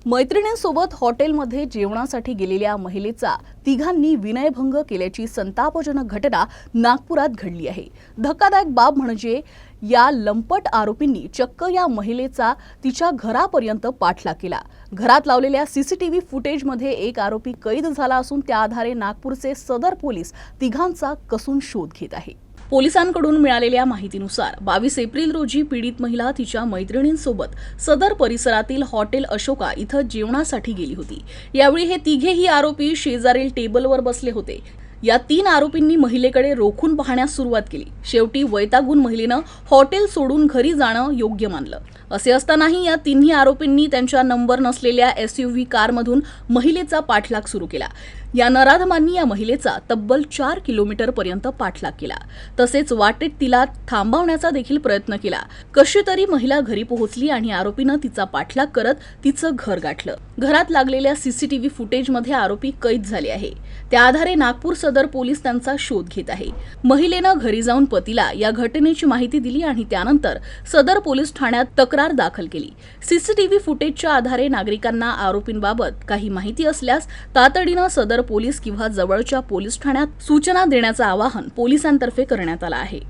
मैत्रिणींसोबत हॉटेलमध्ये जेवणासाठी गेलेल्या महिलेचा तिघांनी विनयभंग केल्याची संतापजनक घटना नागपुरात घडली आहे। धक्कादायक बाब म्हणजे या लंपट आरोपींनी चक्क या महिलेचा तिच्या घरापर्यंत पाठलाग केला। घरात लावलेल्या सीसीटीव्ही फुटेजमध्ये एक आरोपी कैद झाला असून त्या आधारे नागपूरचे सदर पोलीस तिघांचा कसून शोध घेत आहे। पोलिसांकडून मिळालेल्या माहितीनुसार 22 एप्रिल रोजी पीडित महिला तिच्या मैत्रिणींसोबत सदर परिसरातील हॉटेल अशोका इथं जेवणासाठी गेली होती। यावेळी हे तिघेही आरोपी शेजारील टेबलवर बसले होते। या 3 आरोपींनी महिलेकडे रोखून पाहण्यास सुरुवात केली। शेवटी वैतागून महिलेनं हॉटेल सोडून घरी जाणं योग्य मानलं। असे असतानाही या तिन्ही आरोपींनी त्यांच्या नंबर नसलेल्या SUV कारमधून महिलेचा पाठलाग सुरू केला। या नराधमांनी या महिलेचा तब्बल 4 किलोमीटर पर्यंत पाठलाग केला। तसेच वाटेत तिला थांबवण्याचा देखील प्रयत्न केला। कशी तरी महिला घरी पोहोचली आणि आरोपीनं तिचा पाठलाग करत तिचं घर गाठलं। घरात लागलेल्या सीसीटीव्ही फुटेजमध्ये आरोपी कैद झाले आहे। त्या आधारे नागपूर सदर पोलीस त्यांचा शोध घेत आहे। महिलेनं घरी जाऊन पतीला या घटनेची माहिती दिली आणि त्यानंतर सदर पोलीस ठाण्यात तक्रार दाखल केली। सीसीटीव्ही फुटेजच्या आधारे नागरिकांना आरोपींबाबत काही माहिती असल्यास तातडीनं सदर पोलीस किंवा जवळच्या पोलीस ठाण्यात सूचना देण्याचं आवाहन पोलिसांतर्फे करण्यात आलं आहे।